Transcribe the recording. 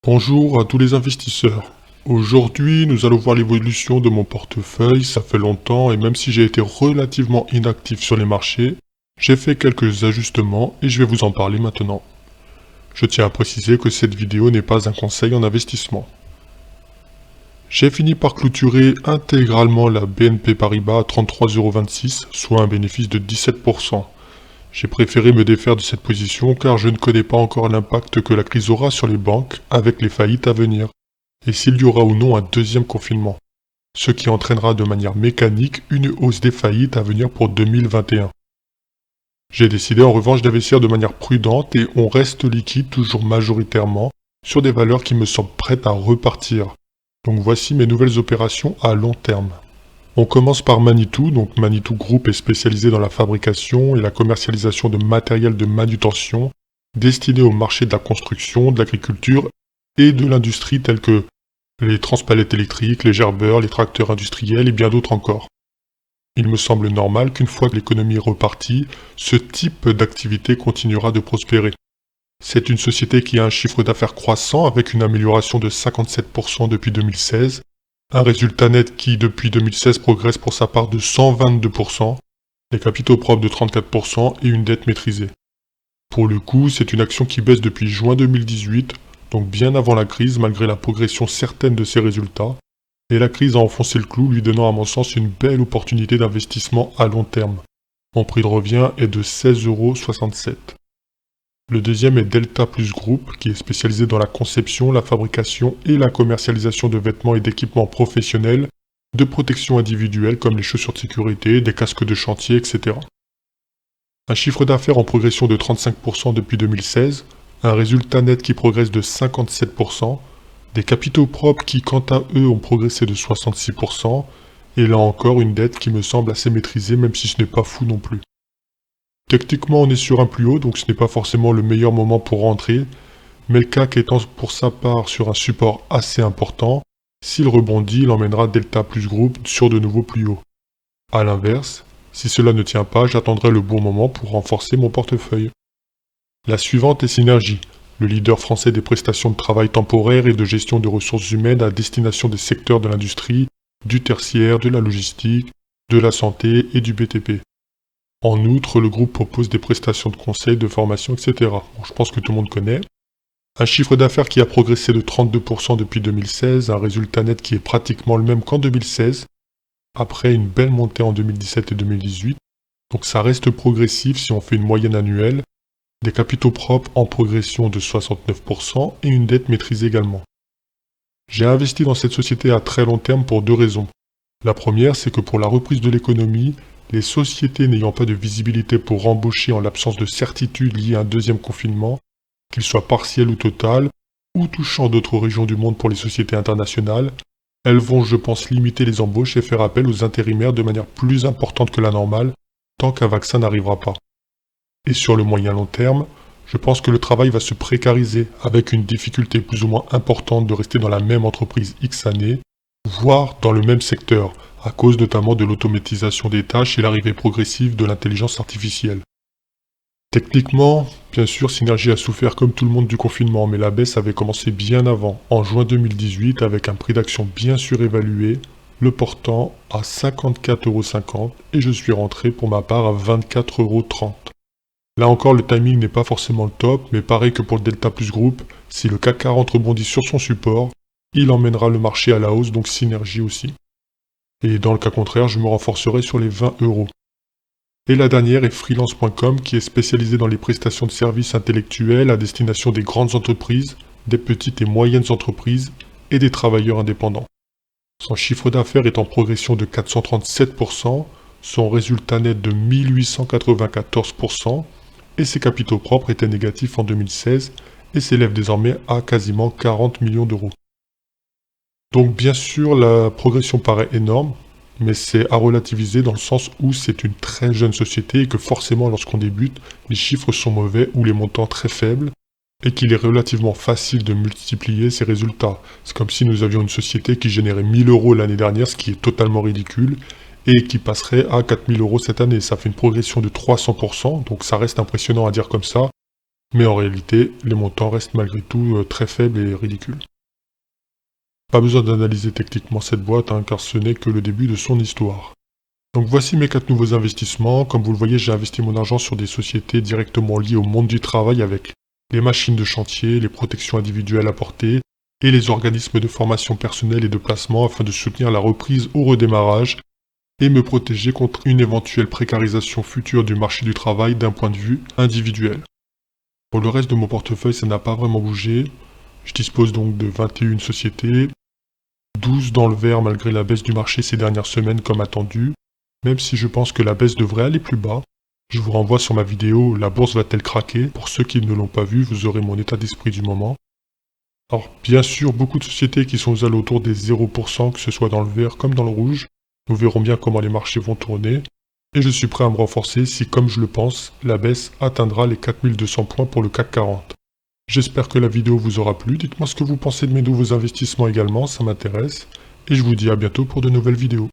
Bonjour à tous les investisseurs. Aujourd'hui, nous allons voir l'évolution de mon portefeuille. Ça fait longtemps et même si j'ai été relativement inactif sur les marchés, j'ai fait quelques ajustements et je vais vous en parler maintenant. Je tiens à préciser que cette vidéo n'est pas un conseil en investissement. J'ai fini par clôturer intégralement la BNP Paribas à 33,26 €, soit un bénéfice de 17%. J'ai préféré me défaire de cette position car je ne connais pas encore l'impact que la crise aura sur les banques avec les faillites à venir, et s'il y aura ou non un deuxième confinement, ce qui entraînera de manière mécanique une hausse des faillites à venir pour 2021. J'ai décidé en revanche d'investir de manière prudente et on reste liquide toujours majoritairement sur des valeurs qui me semblent prêtes à repartir. Donc voici mes nouvelles opérations à long terme. On commence par Manitou, donc Manitou Group est spécialisé dans la fabrication et la commercialisation de matériel de manutention destiné au marché de la construction, de l'agriculture et de l'industrie tels que les transpalettes électriques, les gerbeurs, les tracteurs industriels et bien d'autres encore. Il me semble normal qu'une fois que l'économie est repartie, ce type d'activité continuera de prospérer. C'est une société qui a un chiffre d'affaires croissant avec une amélioration de 57% depuis 2016, un résultat net qui depuis 2016 progresse pour sa part de 122%, des capitaux propres de 34% et une dette maîtrisée. Pour le coup, c'est une action qui baisse depuis juin 2018, donc bien avant la crise malgré la progression certaine de ses résultats, et la crise a enfoncé le clou lui donnant à mon sens une belle opportunité d'investissement à long terme. Mon prix de revient est de 16,67 €. Le deuxième est Delta Plus Group, qui est spécialisé dans la conception, la fabrication et la commercialisation de vêtements et d'équipements professionnels, de protection individuelle comme les chaussures de sécurité, des casques de chantier, etc. Un chiffre d'affaires en progression de 35% depuis 2016, un résultat net qui progresse de 57%, des capitaux propres qui quant à eux ont progressé de 66%, et là encore une dette qui me semble assez maîtrisée même si ce n'est pas fou non plus. Techniquement, on est sur un plus haut, donc ce n'est pas forcément le meilleur moment pour rentrer, mais le CAC étant pour sa part sur un support assez important, s'il rebondit, il emmènera Delta Plus Group sur de nouveaux plus hauts. A l'inverse, si cela ne tient pas, j'attendrai le bon moment pour renforcer mon portefeuille. La suivante est Synergie, le leader français des prestations de travail temporaire et de gestion de ressources humaines à destination des secteurs de l'industrie, du tertiaire, de la logistique, de la santé et du BTP. En outre, le groupe propose des prestations de conseil, de formation, etc. Bon, je pense que tout le monde connaît. Un chiffre d'affaires qui a progressé de 32% depuis 2016, un résultat net qui est pratiquement le même qu'en 2016, après une belle montée en 2017 et 2018. Donc ça reste progressif si on fait une moyenne annuelle, des capitaux propres en progression de 69% et une dette maîtrisée également. J'ai investi dans cette société à très long terme pour deux raisons. La première, c'est que pour la reprise de l'économie, les sociétés n'ayant pas de visibilité pour embaucher en l'absence de certitude liée à un deuxième confinement, qu'il soit partiel ou total, ou touchant d'autres régions du monde pour les sociétés internationales, elles vont, je pense, limiter les embauches et faire appel aux intérimaires de manière plus importante que la normale, tant qu'un vaccin n'arrivera pas. Et sur le moyen long terme, je pense que le travail va se précariser, avec une difficulté plus ou moins importante de rester dans la même entreprise X années, voire dans le même secteur, à cause notamment de l'automatisation des tâches et l'arrivée progressive de l'intelligence artificielle. Techniquement, bien sûr, Synergie a souffert comme tout le monde du confinement, mais la baisse avait commencé bien avant, en juin 2018, avec un prix d'action bien surévalué, le portant à 54,50 € et je suis rentré pour ma part à 24,30 €. Là encore, le timing n'est pas forcément le top, mais pareil que pour le Delta Plus Group, si le CAC 40 rebondit sur son support, il emmènera le marché à la hausse, donc Synergie aussi. Et dans le cas contraire, je me renforcerai sur les 20 €. Et la dernière est freelance.com qui est spécialisée dans les prestations de services intellectuels à destination des grandes entreprises, des petites et moyennes entreprises et des travailleurs indépendants. Son chiffre d'affaires est en progression de 437%, son résultat net de 1894% et ses capitaux propres étaient négatifs en 2016 et s'élèvent désormais à quasiment 40 millions d'euros. Donc bien sûr, la progression paraît énorme, mais c'est à relativiser dans le sens où c'est une très jeune société et que forcément lorsqu'on débute, les chiffres sont mauvais ou les montants très faibles et qu'il est relativement facile de multiplier ses résultats. C'est comme si nous avions une société qui générait 1000 € l'année dernière, ce qui est totalement ridicule, et qui passerait à 4000 € cette année. Ça fait une progression de 300%, donc ça reste impressionnant à dire comme ça, Mais en réalité, les montants restent malgré tout très faibles et ridicules. Pas besoin d'analyser techniquement cette boîte, car ce n'est que le début de son histoire. Donc voici mes 4 nouveaux investissements. Comme vous le voyez, j'ai investi mon argent sur des sociétés directement liées au monde du travail avec les machines de chantier, les protections individuelles apportées et les organismes de formation personnelle et de placement afin de soutenir la reprise au redémarrage et me protéger contre une éventuelle précarisation future du marché du travail d'un point de vue individuel. Pour le reste de mon portefeuille, ça n'a pas vraiment bougé. Je dispose donc de 21 sociétés, 12 dans le vert malgré la baisse du marché ces dernières semaines comme attendu, même si je pense que la baisse devrait aller plus bas. Je vous renvoie sur ma vidéo « La bourse va-t-elle craquer ?» Pour ceux qui ne l'ont pas vu, vous aurez mon état d'esprit du moment. Alors bien sûr, beaucoup de sociétés qui sont aux alentours des 0%, que ce soit dans le vert comme dans le rouge. Nous verrons bien comment les marchés vont tourner. Et je suis prêt à me renforcer si, comme je le pense, la baisse atteindra les 4200 points pour le CAC 40. J'espère que la vidéo vous aura plu. Dites-moi ce que vous pensez de mes nouveaux investissements également, ça m'intéresse. Et je vous dis à bientôt pour de nouvelles vidéos.